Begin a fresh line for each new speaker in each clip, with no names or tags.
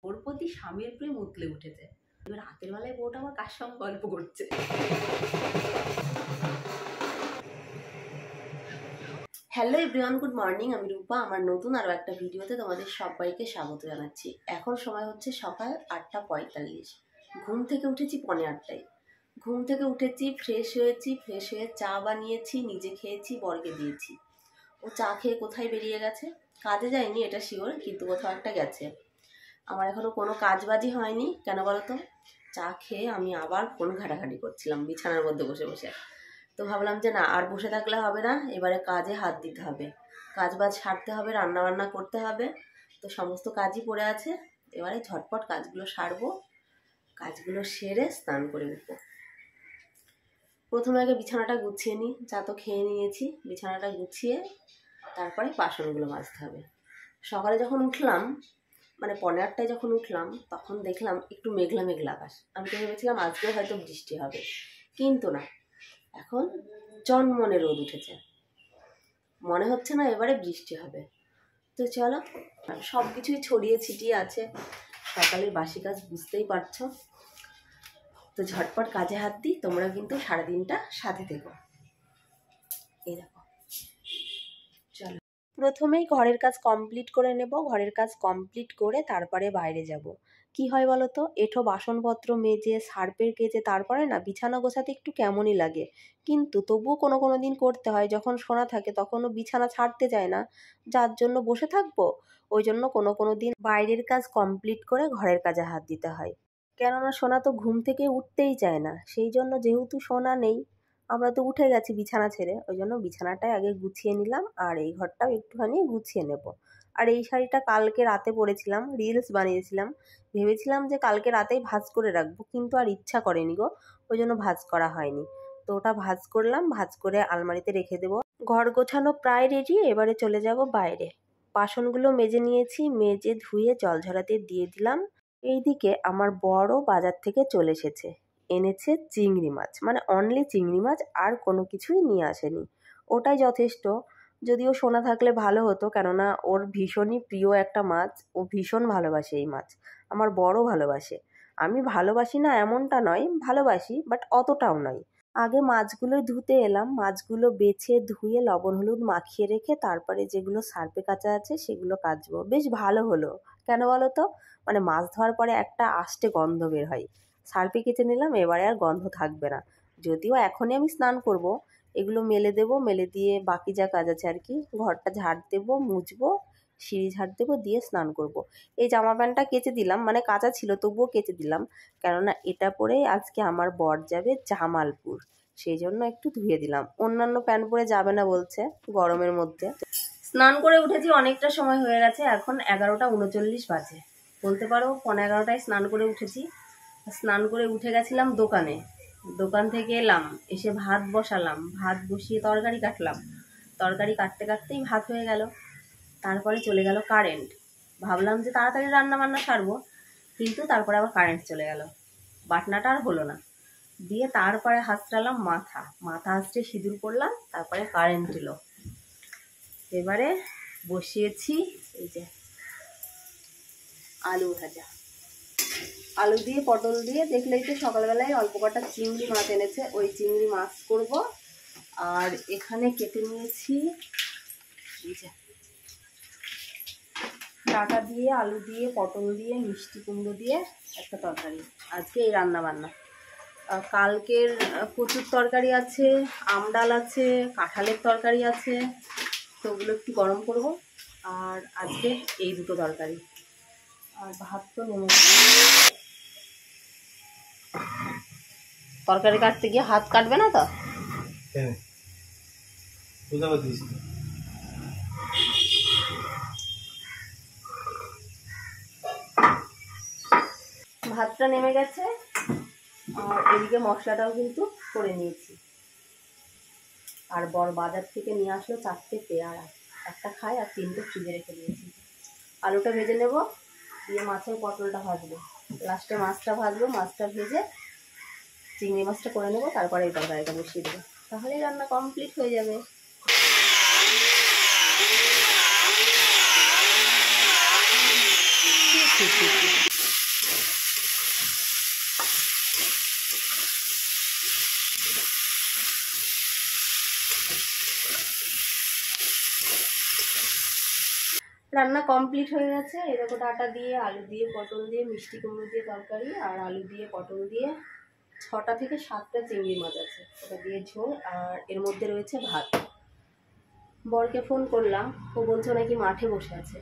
ওর প্রতি স্বামীর প্রেম উতলে উঠেছে। এবার রাতের বেলায় বউটা আমার কার সঙ্গে গল্প করছে। Hello everyone, good morning. আমি রূপা। আমার নতুন আরও একটা ভিডিওতে তোমাদের সবাইকে স্বাগত জানাচ্ছি। এখন সময় হচ্ছে সকাল 8:45। ঘুম থেকে উঠেছি 8:45। ঘুম থেকে উঠেছি, ফ্রেশ হয়েছি, ফ্রেশ হয়ে চা বানিয়েছি, নিজে খেয়েছি, বরকে দিয়েছি। ও চা খেয়ে কোথায় বেরিয়ে গেছে, কাজে যায়নি এটা শিওর, কিন্তু কোথাও একটা গেছে। আমার এখনও কোনো কাজবাজি হয়নি। কেন বলো তো? চা খেয়ে আমি আবার ফোন ঘাটাঘাটি করছিলাম বিছানার মধ্যে বসে বসে। তো ভাবলাম যে না, আর বসে থাকলে হবে না, এবারে কাজে হাত দিতে হবে, কাজবাজ সারতে হবে, রান্নাবান্না করতে হবে। তো সমস্ত কাজই পড়ে আছে, এবারে ঝটপট কাজগুলো সারবো। কাজগুলো সেরে স্নান করে উঠবো। প্রথমে আগে বিছানাটা গুছিয়ে নিই। চা তো খেয়ে নিয়েছি, বিছানাটা গুছিয়ে তারপরে বাসনগুলো মাজতে হবে। সকালে যখন উঠলাম, মানে 8:45টায় যখন উঠলাম, তখন দেখলাম একটু মেঘলা মেঘলা আকাশ। আমি তো ভেবেছিলাম আজকেও হয়তো বৃষ্টি হবে, কিন্তু না, এখন চনমনে রোদ উঠেছে। মনে হচ্ছে না এবারে বৃষ্টি হবে। তো চলো, সব কিছুই ছড়িয়ে ছিটিয়ে আছে, সকালের বাসি কাজ বুঝতেই পারছো। তো ঝটপট কাজে হাত দিই, তোমরা কিন্তু সারাদিনটা সাথে থেকো। এই দেখো, চলো প্রথমেই ঘরের কাজ কমপ্লিট করে নেব। ঘরের কাজ কমপ্লিট করে তারপরে বাইরে যাব। কি হয় বলো তো, এঁঠো বাসনপত্র মেজে সার্পের কেজে তারপরে না বিছানা গোছাতে একটু কেমনই লাগে, কিন্তু তবুও কোনো কোনো দিন করতে হয়। যখন সোনা থাকে তখনও বিছানা ছাড়তে চায় না, যার জন্য বসে থাকবো। ওই জন্য কোনো কোনো দিন বাইরের কাজ কমপ্লিট করে ঘরের কাজে হাত দিতে হয়। কেননা সোনা তো ঘুম থেকে উঠতেই চায় না, সেই জন্য যেহেতু সোনা নেই, আমরা তো উঠে গেছি বিছানা ছেড়ে, ওই জন্য বিছানাটাই আগে গুছিয়ে নিলাম, আর এই ঘরটাও একটুখানি গুছিয়ে নেব। আর এই শাড়িটা কালকে রাতে পরেছিলাম, রিলস বানিয়েছিলাম। ভেবেছিলাম যে কালকে রাতেই ভাঁজ করে রাখবো, কিন্তু আর ইচ্ছা করেনি গো, ওই জন্য ভাঁজ করা হয়নি। তো ওটা ভাঁজ করলাম, ভাঁজ করে আলমারিতে রেখে দেবো। ঘর গোছানো প্রায় রেডি, এবারে চলে যাব বাইরে। বাসনগুলো মেজে নিয়েছি, মেজে ধুয়ে জল ঝরাতে দিয়ে দিলাম। এইদিকে আমার বড় বাজার থেকে চলে এসেছে, এনেছে চিংড়ি মাছ, মানে অনলি চিংড়ি মাছ, আর কোনো কিছুই নিয়ে আসেনি। ওটাই যথেষ্ট। যদিও সোনা থাকলে ভালো হতো, কেননা ওর ভীষণই প্রিয় একটা মাছ, ও ভীষণ ভালোবাসে এই মাছ। আমার বড় ভালোবাসে। আমি ভালোবাসি না এমনটা নয়, ভালোবাসি, বাট অতটাও নয়। আগে মাছগুলো ধুতে এলাম, মাছগুলো বেছে ধুয়ে লবণ হলুদ মাখিয়ে রেখে তারপরে যেগুলো সার্পে কাচা আছে সেগুলো কাচবো। বেশ ভালো হলো। কেন বলো তো, মানে মাছ ধোয়ার পরে একটা আষ্টে গন্ধ বের হয়। সার্পে কেচে নিলাম, এবারে আর গন্ধ থাকবে না। যদিও এখনই আমি স্নান করব, এগুলো মেলে দেবো, মেলে দিয়ে বাকি যা কাজ আছে আর কি, ঘরটা ঝাড় দেবো, মুছবো, সিঁড়ি ঝাড় দেবো, দিয়ে স্নান করব। এই জামা প্যান্টটা কেচে দিলাম, মানে কাঁচা ছিল তবুও কেচে দিলাম, কেননা এটা পরেই আজকে আমার বর যাবে জামালপুর, সেই জন্য একটু ধুয়ে দিলাম। অন্যান্য প্যান্ট পরে যাবে না বলছে গরমের মধ্যে। স্নান করে উঠেছি, অনেকটা সময় হয়ে গেছে, এখন 11:39 বাজে। বলতে পারো 11:15টায় স্নান করে উঠেছি। স্নান করে উঠে গেছিলাম দোকানে, দোকান থেকে এলাম, এসে ভাত বসালাম, ভাত বসিয়ে তরকারি কাটলাম, তরকারি কাটতে কাটতেই ভাত হয়ে গেল। তারপরে চলে গেল কারেন্ট। ভাবলাম যে তাড়াতাড়ি রান্না বান্না সারবো, কিন্তু তারপরে আবার কারেন্ট চলে গেল, বাটনাটা আর হলো না। দিয়ে তারপরে হাঁচড়ালাম মাথা হাঁচড়ে সিঁদুর করলাম, তারপরে কারেন্ট এলো। এবারে বসিয়েছি এই যে আলু ভাজা, আলু দিয়ে পটল দিয়ে। দেখলেই তো সকালবেলায় অল্প কটা চিংড়ি মাছ এনেছে, ওই চিংড়ি মাছ করব। আর এখানে কেটে নিয়েছি ডাঁটা দিয়ে, আলু দিয়ে, পটল দিয়ে, মিষ্টি কুমড়ো দিয়ে একটা তরকারি। আজকে এই রান্না বান্না। কালকের কচুর তরকারি আছে, আম ডাল আছে, কাঁঠালের তরকারি আছে, তো ওগুলো একটু গরম করব। আর আজকে এই দুটো তরকারি। আর ভাত তো নেমে, তরকারি কাটতে গিয়ে হাত কাটবে না তো? ভাতটা নেমে গেছে, আর এদিকে মশলাটাও কিন্তু করে নিয়েছি। আর বড় বাজার থেকে নিয়ে আসলো 4টে পেয়ারা, একটা খাই আর 3টে ফ্রিজে রেখে দিয়েছি। আলুটা ভেজে নেব, দিয়ে মাছের পটলটা ভাজবো, লাস্টে মাছটা ভাজবো, মাছটা ভেজে চিংড়ি মাছটা করে নেবো, তারপরে এই তরকারিটা বসিয়ে দেবো, তাহলেই রান্না কমপ্লিট হয়ে যাবে। রান্না কমপ্লিট হয়ে গেছে। এরকম ডাটা দিয়ে, আলু দিয়ে, পটল দিয়ে, মিষ্টি কুমড়ো দিয়ে তরকারি, আর আলু দিয়ে পটল দিয়ে 6টা থেকে 7টা চিংড়ি মাছ আছে, ওটা দিয়ে ঝোল, আর এর মধ্যে রয়েছে ভাত। বরকে ফোন করলাম, ও বলছে নাকি মাঠে বসে আছে,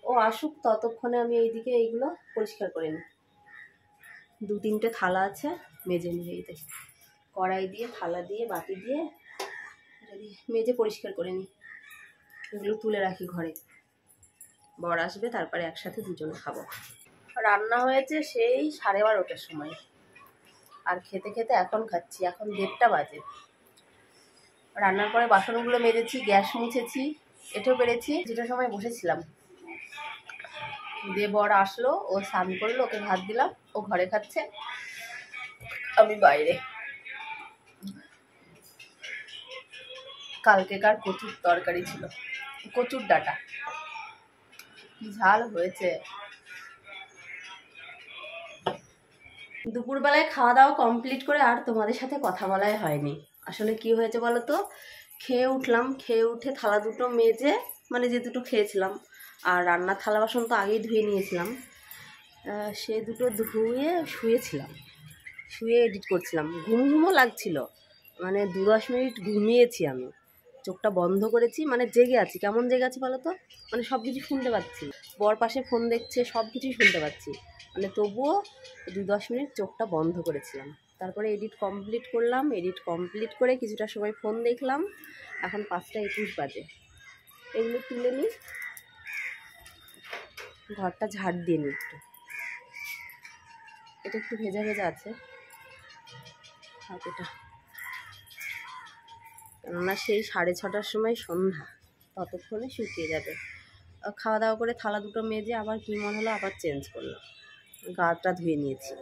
ও আসুক ততক্ষণে আমি এইদিকে এইগুলো পরিষ্কার করে নিই। 2-3টে থালা আছে, মেজে নিয়ে এই দেখি, কড়াই দিয়ে, থালা দিয়ে, বাটি দিয়ে যদি মেজে পরিষ্কার করে নিই, এগুলো তুলে রাখি ঘরে। বর আসবে, তারপরে একসাথে দুজনে খাবো। রান্না হয়েছে সেই 12:30টার সময়, আর খেতে খেতে এখন খাচ্ছি, এখন 1:30টা বাজে। রান্নার পরে বাসনগুলো মেজেছি, গ্যাস মুছেছি, এঁটো পেরেছি, যেটা সময় বসেছিলাম। দিয়ে বর আসলো, ও স্নান করলো, ওকে ভাত দিলাম, ও ঘরে খাচ্ছে, আমি বাইরে। কালকেকার কচুর তরকারি ছিল, কচুর ডাটা, ঝাল হয়েছে। দুপুরবেলায় খাওয়া দাওয়া কমপ্লিট করে আর তোমাদের সাথে কথা বলাই হয়নি। আসলে কি হয়েছে বলো তো, খেয়ে উঠলাম, খেয়ে উঠে থালা দুটো মেজে, মানে যে দুটো খেয়েছিলাম, আর রান্নার থালা বাসন তো আগেই ধুয়ে নিয়েছিলাম, সে দুটো ধুয়ে শুয়েছিলাম, শুয়ে এডিট করছিলাম। ঘুমও লাগছিল, মানে 2-10 মিনিট ঘুমিয়েছি আমি, চোখটা বন্ধ করেছি, মানে জেগে আছি। কেমন জেগে আছি বলো তো, মানে সব কিছু শুনতে পাচ্ছি, বর পাশে ফোন দেখছে, সব কিছুই শুনতে পাচ্ছি, মানে তবুও 2-10 মিনিট চোখটা বন্ধ করেছিলাম। তারপরে এডিট কমপ্লিট করলাম, এডিট কমপ্লিট করে কিছুটা সময় ফোন দেখলাম। এখন 5টা 21 বাজে। এগুলো তুলে নিই, ঘরটা ঝাড় দিয়ে নিই একটু, এটা একটু ভেজা ভেজা আছে হাতেটা, কেননা সেই 6:30টার সময় সন্ধ্যা, ততক্ষণে শুকিয়ে যাবে। খাওয়া দাওয়া করে থালা দুটো মেজে আবার কী মনে হলো, আবার চেঞ্জ করলাম, গাটা ধুয়ে নিয়েছি।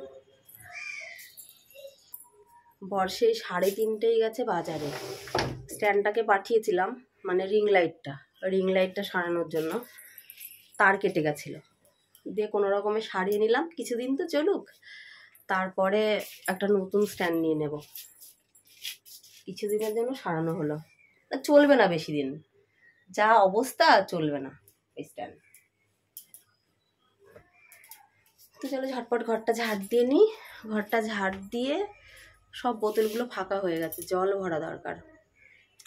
বর সেই 3:30টায় গেছে বাজারে, স্ট্যান্ডটাকে পাঠিয়েছিলাম, মানে রিং লাইটটা সারানোর জন্য, তার কেটে গেছিলো, দিয়ে কোনো রকমে সারিয়ে নিলাম, কিছুদিন তো চলুক, তারপরে একটা নতুন স্ট্যান্ড নিয়ে নেব। কিছুদিনের জন্য সারানো হলো, চলবে না বেশি দিন, যা অবস্থা চলবে না এই স্ট্যান্ড। তো চলো ঝটপট ঘরটা ঝাড় দিয়ে নিই। ঘরটা ঝাড় দিয়ে সব বোতলগুলো ফাঁকা হয়ে গেছে, জল ভরা দরকার।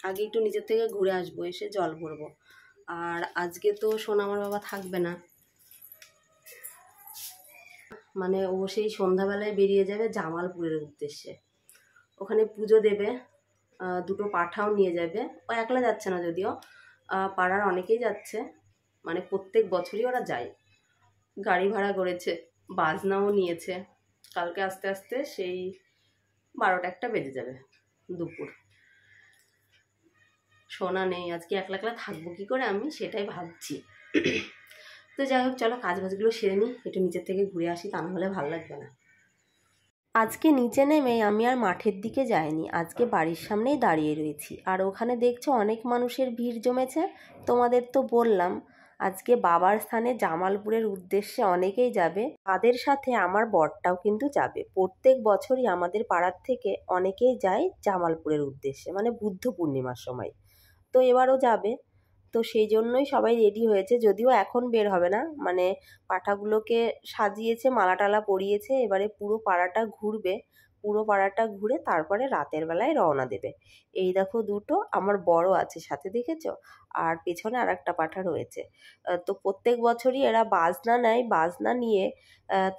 আগে একটু নিজের থেকে ঘুরে আসবো, এসে জল ভরবো। আর আজকে তো সোনামার বাবা থাকবে না, মানে ও সেই সন্ধ্যাবেলায় বেরিয়ে যাবে জামালপুরের উদ্দেশ্যে, ওখানে পুজো দেবে, দুটো পাঁঠাও নিয়ে যাবে। ও একলা যাচ্ছে না যদিও, পাড়ার অনেকেই যাচ্ছে, মানে প্রত্যেক বছরই ওরা যায়, গাড়ি ভাড়া করেছে, বাজনাও নিয়েছে। কালকে আস্তে আস্তে সেই 12টা-1টা বেজে যাবে দুপুর। সোনা নেই, আজকে একলা একলা থাকবো কী করে আমি, সেটাই ভাবছি। তো যাই হোক, চলো কাজ বাজগুলো সেরে নিই, একটু নিচের থেকে ঘুরে আসি, তা নাহলে ভালো লাগবে না। আজকে নিচে নেমে আমি আর মাঠের দিকে যাইনি, আজকে বাড়ির সামনেই দাঁড়িয়ে রয়েছি। আর ওখানে দেখছো অনেক মানুষের ভিড় জমেছে। তোমাদের তো বললাম আজকে বাবার স্থানে জামালপুরের উদ্দেশ্যে অনেকেই যাবে, তাদের সাথে আমার বরটাও কিন্তু যাবে। প্রত্যেক বছরই আমাদের পাড়ার থেকে অনেকেই যায় জামালপুরের উদ্দেশ্যে, মানে বুদ্ধ পূর্ণিমার সময়। তো এবারও যাবে, তো সেই জন্যই সবাই রেডি হয়েছে, যদিও এখন বের হবে না, মানে পাঁঠাগুলোকে সাজিয়েছে, মালা টালা পরিয়েছে, এবারে পুরো পাড়াটা ঘুরবে, পুরো পাড়াটা ঘুরে তারপরে রাতের বেলায় রওনা দেবে। এই দেখো দুটো, আমার বড় আছে সাথে, দেখেছো, আর পেছনে আর একটা পাঁঠা রয়েছে। তো প্রত্যেক বছরই এরা বাজনা নেয়, বাজনা নিয়ে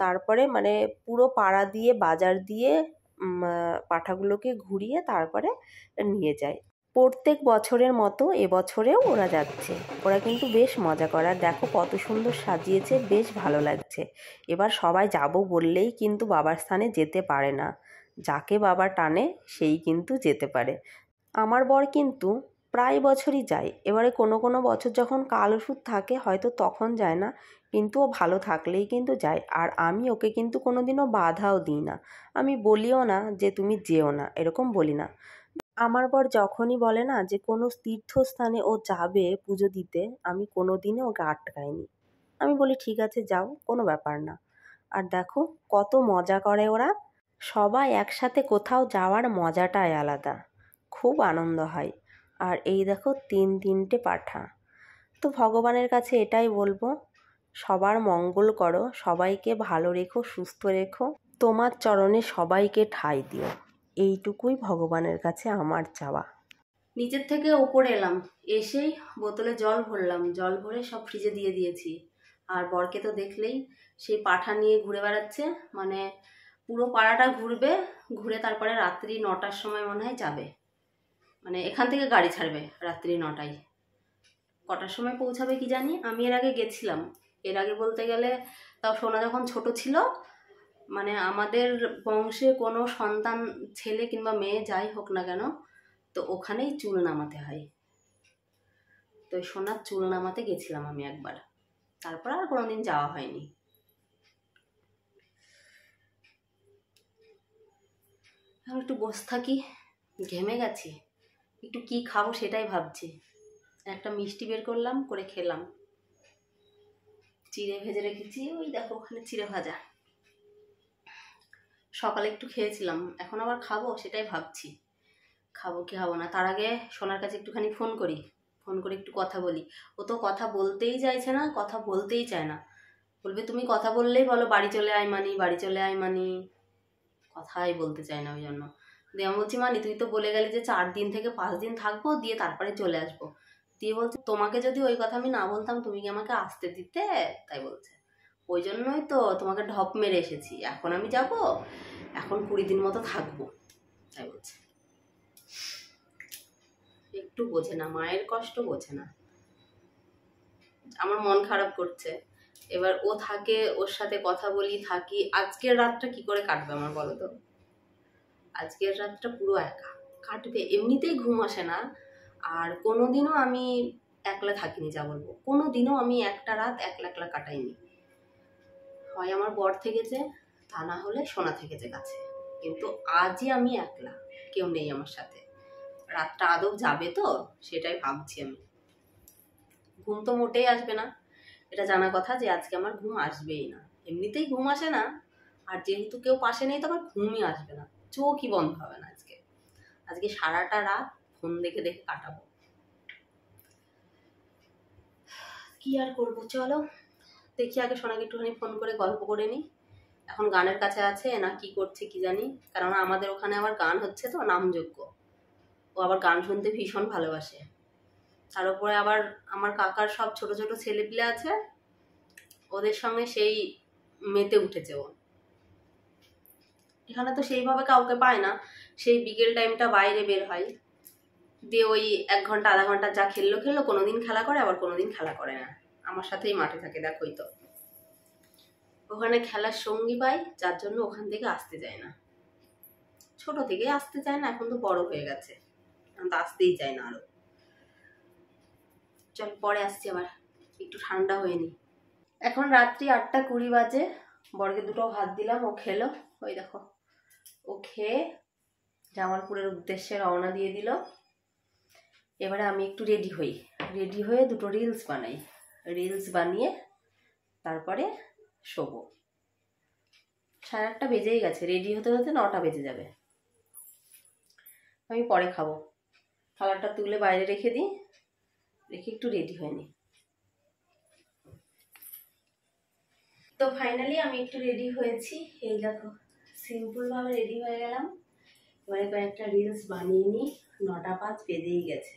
তারপরে মানে পুরো পাড়া দিয়ে, বাজার দিয়ে পাঁঠাগুলোকে ঘুরিয়ে তারপরে নিয়ে যায়। প্রত্যেক বছরের মতো এবছরেও ওরা যাচ্ছে, ওরা কিন্তু বেশ মজা করার, দেখো কত সুন্দর সাজিয়েছে, বেশ ভালো লাগছে। এবার সবাই যাব বললেই কিন্তু বাবার স্থানে যেতে পারে না, যাকে বাবা টানে সেই কিন্তু যেতে পারে। আমার বর কিন্তু প্রায় বছরই যায়, এবারে কোনো কোনো বছর যখন কাল ওষুধ থাকে হয়তো তখন যায় না, কিন্তু ও ভালো থাকলেই কিন্তু যায়। আর আমি ওকে কিন্তু কোনো দিনও বাধাও দিই না, আমি বলিও না যে তুমি যেও না, এরকম বলি না। আমার বর যখনই বলে না যে কোনো তীর্থস্থানে ও যাবে পুজো দিতে, আমি কোনো দিনে ওকে আটকাইনি, আমি বলি ঠিক আছে যাও, কোনো ব্যাপার না। আর দেখো কত মজা করে ওরা, সবাই একসাথে কোথাও যাওয়ার মজাটাই আলাদা, খুব আনন্দ হয়। আর এই দেখো 3-3টে পাঁঠা, তো ভগবানের কাছে এটাই বলবো, সবার মঙ্গল করো, সবাইকে ভালো রেখো, সুস্থ রেখো, তোমার চরণে সবাইকে ঠাঁই দিও, এইটুকুই ভগবানের কাছে আমার চাওয়া। নিচের থেকে ওপরে এলাম, এসেই বোতলে জল ভরলাম, জল ভরে সব ফ্রিজে দিয়ে দিয়েছি। আর বরকে তো দেখলেই সেই পাঠা নিয়ে ঘুরে বেড়াচ্ছে, মানে পুরো পাড়াটা ঘুরবে, ঘুরে তারপরে রাত্রি 9টার সময় মনে হয় যাবে, মানে এখান থেকে গাড়ি ছাড়বে রাত্রি 9টায়। কটার সময় পৌঁছাবে কি জানি। আমি এর আগে গেছিলাম, এর আগে বলতে গেলে তাও সোনা যখন ছোট ছিল, মানে আমাদের বংশে কোনো সন্তান ছেলে কিংবা মেয়ে যাই হোক না কেন, তো ওখানেই চুল নামাতে হয়। তো সোনার চুল নামাতে গেছিলাম আমি একবার, তারপর আর কোনোদিন যাওয়া হয়নি। এখন একটু বসে থাকি, ঘেমে গেছি, একটু কি খাবো সেটাই ভাবছি। একটা মিষ্টি বের করলাম, করে খেলাম। চিড়ে ভেজে রেখেছি, ওই দেখো ওখানে চিড়ে ভাজা, সকালে একটু খেয়েছিলাম, এখন আবার খাবো সেটাই ভাবছি, খাবো কি খাবো না। তার আগে সোনার কাছে একটুখানি ফোন করি, ফোন করে একটু কথা বলি। ও তো কথা বলতেই চাইছে না, কথা বলতেই চায় না, বলবে তুমি কথা বললেই বলো বাড়ি চলে আয় মানি, বাড়ি চলে আয় মানি, কথাই বলতে চায় না। ওই জন্য দিয়ে আমি বলছি মানি তুই তো বলে গেলি যে 4 দিন থেকে 5 দিন থাকবো, দিয়ে তারপরে চলে আসবো। দিয়ে বলছে তোমাকে যদি ওই কথা আমি না বলতাম তুমি কি আমাকে আসতে দিতে, তাই বলছে। ওই জন্যই তো তোমাকে ঢপ মেরে এসেছি, এখন আমি যাব, এখন 20 দিন মতো থাকবো, তাই বলছে। একটু বোঝে না, মায়ের কষ্ট বোঝে না। আমার মন খারাপ করছে। এবার ও থাকে, ওর সাথে কথা বলি, থাকি, আজকের রাতটা কি করে কাটবে আমার বলো তো। আজকের রাতটা পুরো একা কাটবে, এমনিতেই ঘুম আসে না। আর কোনোদিনও আমি একলা থাকিনি, যা বলবো, কোনোদিনও আমি একটা রাত একলা একলা কাটাইনি। হয় আমার বর থেকেছে, তা না হলে সোনা থেকেছে কাছে, কিন্তু আজই আমি একলা, কেউ নেই আমার সাথে। রাতটা আদৌ যাবে তো সেটাই ভাবছি আমি। ঘুম তো মোটেই আসবে না, এটা জানা কথা যে আজকে আমার ঘুম আসবেই না, এমনিতেই ঘুম আসে না, আর যেহেতু কেউ পাশে নেই তো আমার ঘুমই আসবে না, চোখই বন্ধ হবে না আজকে। আজকে সারাটা রাত ফোন দেখে দেখে কাটাবো, কি আর করবো। চলো দেখি আগে সোনাকে একটুখানি ফোন করে গল্প করে নিই। এখন গানের কাছে আছে না, কি করছে কি জানি, কারণ আমাদের ওখানে আবার গান হচ্ছে তো, নামযজ্ঞ, ও আবার গান শুনতে ভীষণ ভালোবাসে। তার উপরে আবার আমার কাকার সব ছোট ছোট ছেলেপিলে আছে, ওদের সঙ্গে সেই মেতে উঠেছে ও। এখানে তো সেইভাবে কাউকে পায় না, সেই বিকেল টাইমটা বাইরে বের হয়, দিয়ে ওই 1 ঘন্টা আধা ঘন্টা যা খেললো, কোনোদিন খেলা করে, আবার কোনোদিন খেলা করে না, আমার সাথেই মাঠে থাকে। দেখোই তো ওখানে খেলার সঙ্গী পাই, যার জন্য ওখান থেকে আসতে চায় না, ছোট থেকেই আসতে চায় না, এখন তো বড় হয়ে গেছে, এখন তো আসতেই চায় না আরো। চল পরে আসছি, আবার একটু ঠান্ডা হয়ে নি। এখন রাত্রি 8টা 20 বাজে, বরকে 2টো ভাত দিলাম, ও খেলো, ওই দেখো ও খেয়ে জামালপুরের উদ্দেশ্যে রওনা দিয়ে দিল। এবারে আমি একটু রেডি হই, রেডি হয়ে 2টো রিলস বানাই, রিলস বানিয়ে তারপরে শোবো। 8:30 বেজেই গেছে, রেডি হতে হতে 9টা বেজে যাবে। আমি পরে খাবো, থালাটা তুলে বাইরে রেখে দিই, রেখে একটু রেডি হয়ে নিই। তো ফাইনালি আমি একটু রেডি হয়েছি, এই দেখো সিম্পলভাবে রেডি হয়ে গেলাম। এবারে কয়েকটা রিলস বানিয়ে নিই, 9টা 5 বেজেই গেছে,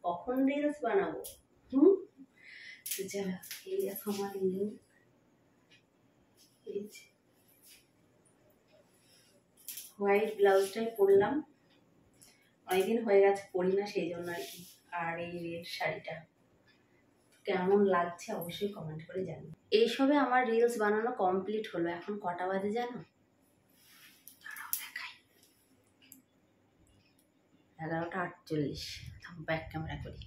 কখন রিলস বানাবো। চলো এই দেখো আমার রিল, হোয়াইট ব্লাউজটাই পরলাম, অনেকদিন হয়ে গেছে পরি না সেই জন্য আর কি। আর এই রেড শাড়িটা কেমন লাগছে অবশ্যই কমেন্ট করে জানিও। এইসবে আমার রিলস বানানো কমপ্লিট হলো। এখন কটা বাজে জানো? 11:48। ব্যাক ক্যামেরা করি,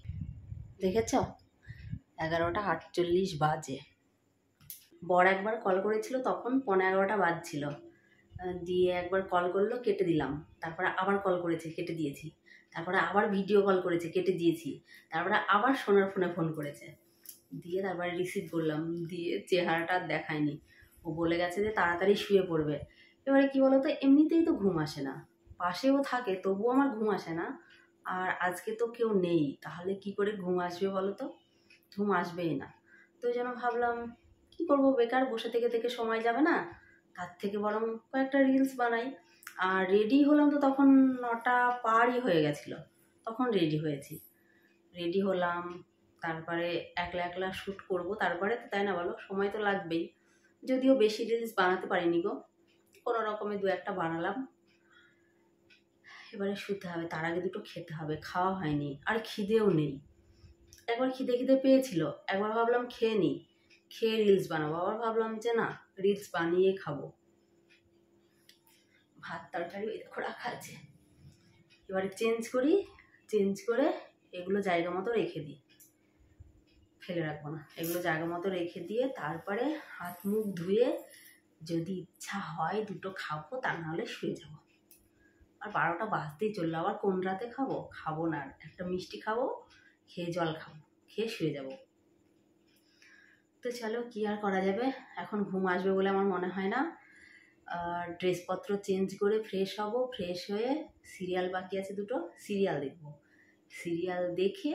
দেখেছ 11:48 বাজে। বর একবার কল করেছিল, তখন 11:15 বাজছিল, দিয়ে একবার কল করলো, কেটে দিলাম, তারপরে আবার কল করেছে, কেটে দিয়েছি, তারপরে আবার ভিডিও কল করেছে, কেটে দিয়েছি, তারপরে আবার সোনার ফোনে ফোন করেছে, দিয়ে তারপরে রিসিভ করলাম, দিয়ে চেহারাটা আর দেখায়নি, ও বলে গেছে যে তাড়াতাড়ি শুয়ে পড়বে। এবারে কি বলতো, এমনিতেই তো ঘুম আসে না, পাশেও থাকে তবুও আমার ঘুম আসে না, আর আজকে তো কেউ নেই, তাহলে কি করে ঘুম আসবে বলো তো। ঘুম আসবেই না। তো ওই জন্য ভাবলাম কী করবো, বেকার বসে থেকে থেকে সময় যাবে না, তার থেকে বরং কয়েকটা রিলস বানাই। আর রেডি হলাম তো তখন 9টা পারই হয়ে গেছিলো, তখন রেডি হয়েছি। রেডি হলাম, তারপরে একলা একলা শ্যুট করবো, তারপরে তো তাই না বলো, সময় তো লাগবেই। যদিও বেশি রিলস বানাতে পারিনি গো, কোনো রকমে 2-1টা বানালাম। এবারে শুতে হবে, তার আগে দুটো খেতে হবে, খাওয়া হয়নি আর খিদেও নেই। একবার খিদে খিদে পেয়েছিল, একবার ভাবলাম খেয়ে নিই, খেয়ে রিলস বানাবো, আবার ভাবলাম যে না, রিলস বানিয়ে খাবো। ভাত তরকারি ওই দেখো রাখা আছে, এবারে চেঞ্জ করি, চেঞ্জ করে এগুলো জায়গা মতো রেখে দিই, ফেলে রাখবো না, এগুলো জায়গা মতো রেখে দিয়ে তারপরে হাত মুখ ধুয়ে যদি ইচ্ছা হয় দুটো খাবো, তা নাহলে শুয়ে যাবো। আর 12টা বাজতেই চললো, আবার কোন রাতে খাবো, খাবো না, একটা মিষ্টি খাবো, খেয়ে জল খাবো, খেয়ে শুয়ে যাবো। তো চলো, কি আর করা যাবে, এখন ঘুম আসবে বলে আমার মনে হয় না। ড্রেসপত্র চেঞ্জ করে ফ্রেশ হব, ফ্রেশ হয়ে সিরিয়াল বাকি আছে দুটো, সিরিয়াল দেখবো, সিরিয়াল দেখে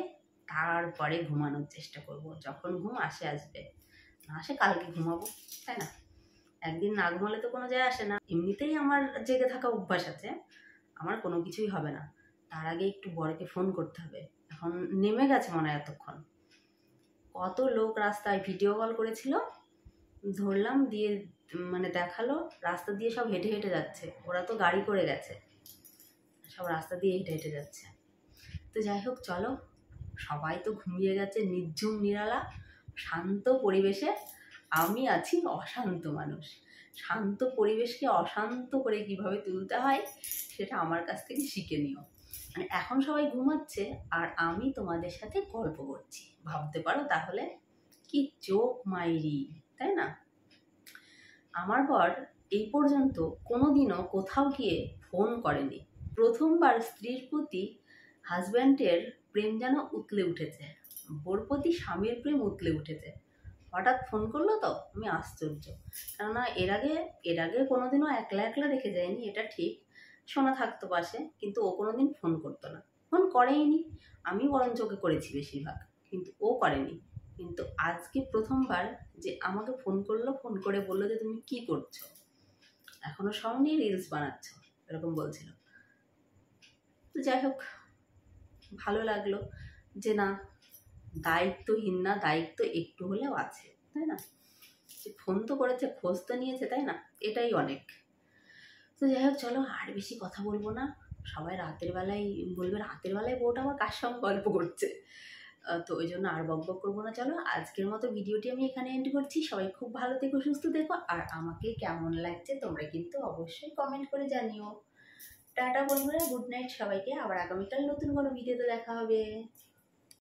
তারপরে ঘুমানোর চেষ্টা করব। যখন ঘুম আসে আসবে, না আসে কালকে ঘুমাবো, তাই না? একদিন না ঘুমালে তো কোনো যায় আসে না। এমনিতেই আমার জেগে থাকা অভ্যাস আছে, আমার কোনো কিছুই হবে না, তার আগে একটু বরকে ফোন করতে হবে। এখন নেমে গেছে মনে হয় এতক্ষণ। কত লোক রাস্তায় ভিডিও কল করেছিল, ধরলাম, দিয়ে মানে দেখালো রাস্তা দিয়ে সব হেঁটে হেঁটে যাচ্ছে, ওরা তো গাড়ি করে গেছে, সব রাস্তা দিয়ে হেঁটে হেঁটে যাচ্ছে। তো যাই হোক, চলো, সবাই তো ঘুমিয়ে গেছে, নির্ঝুম নিরালা শান্ত পরিবেশে, আমি আছি অশান্ত মানুষ। শান্ত পরিবেশকে অশান্ত করে কিভাবে তুলতে হয় সেটা আমার কাছ থেকে শিখে নিও। মানে এখন সবাই ঘুমাচ্ছে আর আমি তোমাদের সাথে গল্প করছি, ভাবতে পারো তাহলে কি চোখ মাইরি, তাই না? আমার বর এই পর্যন্ত কোনোদিনও কোথাও গিয়ে ফোন করেনি। প্রথমবার স্ত্রীর প্রতি হাজব্যান্ডের প্রেম যেন উতলে উঠেছে, বোর প্রতি স্বামীর প্রেম উতলে উঠেছে। হঠাৎ ফোন করলো তো আমি আশ্চর্য, কেননা এর আগে কোনোদিনও একলা একলা রেখে যায়নি, এটা ঠিক, শোনা থাকতো পাশে, কিন্তু ও কোনোদিন ফোন করতো না, ফোন করেইনি। আমি বরঞ্চ ওকে করেছি বেশিরভাগ, কিন্তু ও করেনি। কিন্তু আজকে প্রথমবার যে আমাকে ফোন করলো, ফোন করে বললো যে তুমি কি করছো, এখনো সঙ্গে রিলস বানাচ্ছ, এরকম বলছিল। তো যাই হোক, ভালো লাগলো যে না, দায়িত্বহীন না, দায়িত্ব একটু হলেও আছে, তাই না? ফোন তো করেছে, খোঁজ তো নিয়েছে, তাই না? এটাই অনেক। তো যাই হোক, চলো আর বেশি কথা বলবো না। সবাই রাতের বেলায় বলবে রাতের বেলায় বউটা আমার কার সঙ্গে গল্প করছে, তো ওই জন্য আর বক বক করবো না। চলো, আজকের মতো ভিডিওটি আমি এখানে এন্ড করছি। সবাই খুব ভালো থেকো, সুস্থ থেকো, আর আমাকে কেমন লাগছে তোমরা কিন্তু অবশ্যই কমেন্ট করে জানিও। টাটা বন্ধুরা, গুড নাইট সবাইকে, আবার আগামীকাল নতুন কোনো ভিডিওতে দেখা হবে।